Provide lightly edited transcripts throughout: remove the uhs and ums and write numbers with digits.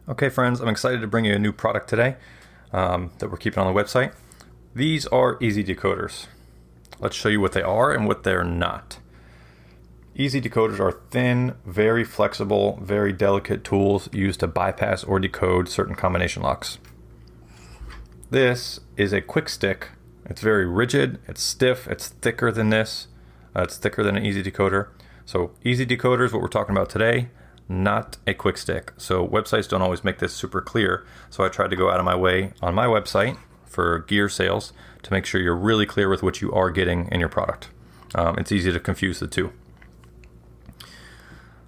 Okay friends, I'm excited to bring you a new product today that we're keeping on the website. These are easy decoders. Let's show you what they are and what they're not. Easy decoders are thin, very flexible, very delicate tools used to bypass or decode certain combination locks. This is a quick stick. It's very rigid, it's stiff, it's thicker than this. It's thicker than an easy decoder. So easy decoders, what we're talking about today, not a quick stick. So websites don't always make this super clear. So I tried to go out of my way on my website for gear sales to make sure you're really clear with what you are getting in your product. It's easy to confuse the two.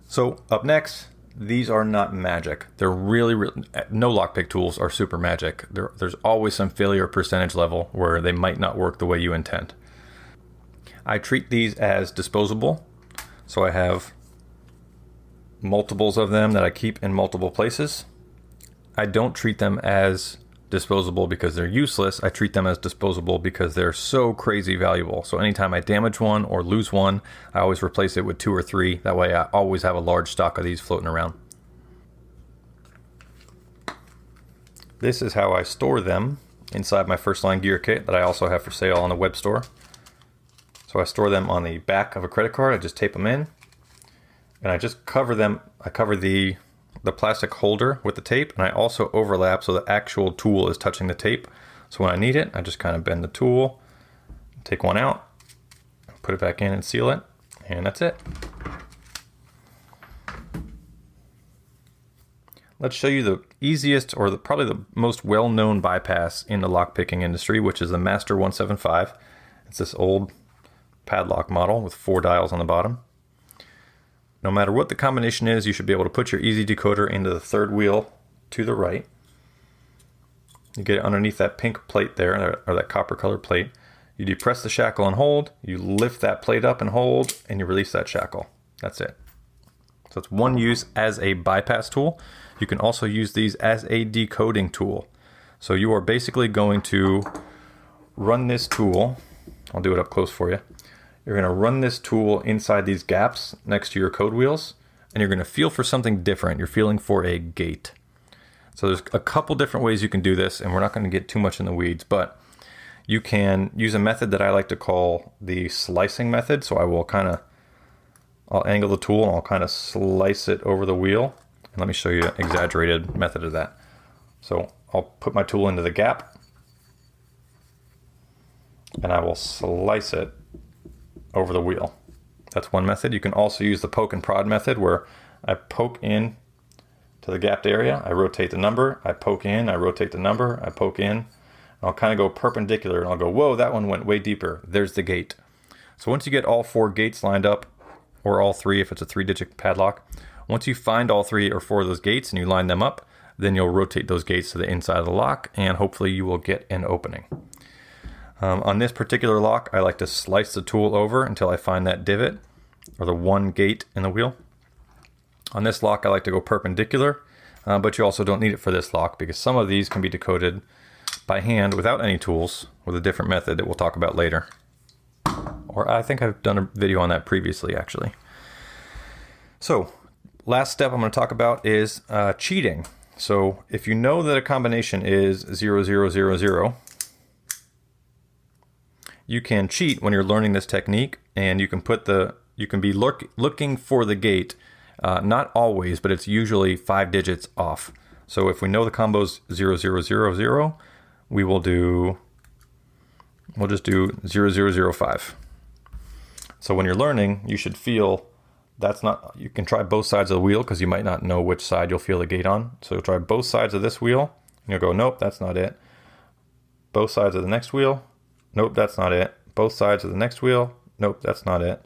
So up next, these are not magic. They're really, no lockpick tools are super magic. There's always some failure percentage level where they might not work the way you intend. I treat these as disposable. So I have multiples of them that I keep in multiple places. I don't treat them as disposable because they're useless. I treat them as disposable because they're so crazy valuable. So anytime I damage one or lose one, I always replace it with 2 or 3. That way I always have a large stock of these floating around. This is how I store them inside my first line gear kit that I also have for sale on the web store. So I store them on the back of a credit card. I just tape them in. And I just cover them. I cover the plastic holder with the tape, and I also overlap so the actual tool is touching the tape. So when I need it, I just kind of bend the tool, take one out, put it back in and seal it, and that's it. Let's show you the easiest, or probably the most well-known bypass in the lockpicking industry, which is the Master 175. It's this old padlock model with 4 dials on the bottom. No matter what the combination is, you should be able to put your easy decoder into the third wheel to the right. You get it underneath that pink plate there, or that copper colored plate. You depress the shackle and hold, you lift that plate up and hold, and you release that shackle. That's it. So it's one use as a bypass tool. You can also use these as a decoding tool. So you are basically going to run this tool. I'll do it up close for you. You're going to run this tool inside these gaps next to your code wheels, and you're going to feel for something different. You're feeling for a gate. So there's a couple different ways you can do this, and we're not going to get too much in the weeds, but you can use a method that I like to call the slicing method. So I'll angle the tool and I'll kind of slice it over the wheel. And let me show you an exaggerated method of that. So I'll put my tool into the gap and I will slice it over the wheel. That's one method. You can also use the poke and prod method, where I poke in to the gapped area, I rotate the number, I poke in, I rotate the number, I poke in, and I'll kind of go perpendicular and I'll go, whoa, that one went way deeper. There's the gate. So once you get all 4 gates lined up, or all 3 if it's a 3-digit padlock, once you find all 3 or 4 of those gates and you line them up, then you'll rotate those gates to the inside of the lock, and hopefully you will get an opening. On this particular lock, I like to slice the tool over until I find that divot, or the one gate in the wheel. On this lock, I like to go perpendicular, but you also don't need it for this lock, because some of these can be decoded by hand without any tools with a different method that we'll talk about later. Or I think I've done a video on that previously, actually. So, last step I'm going to talk about is cheating. So if you know that a combination is 0000, you can cheat when you're learning this technique, and you can be looking for the gate, not always, but it's usually 5 digits off. So if we know the combo's 0000, we'll just do 0005. So when you're learning, you should feel you can try both sides of the wheel, because you might not know which side you'll feel the gate on. So you'll try both sides of this wheel, and you'll go, nope, that's not it. Both sides of the next wheel, nope, that's not it. Both sides of the next wheel, nope, that's not it.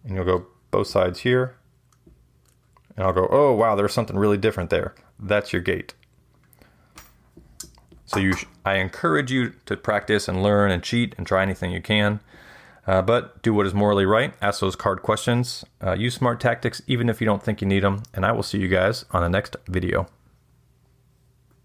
And you'll go both sides here, and I'll go, oh wow, there's something really different there. That's your gate. So I encourage you to practice and learn and cheat and try anything you can, but do what is morally right. Ask those hard questions. Use smart tactics even if you don't think you need them, and I will see you guys on the next video.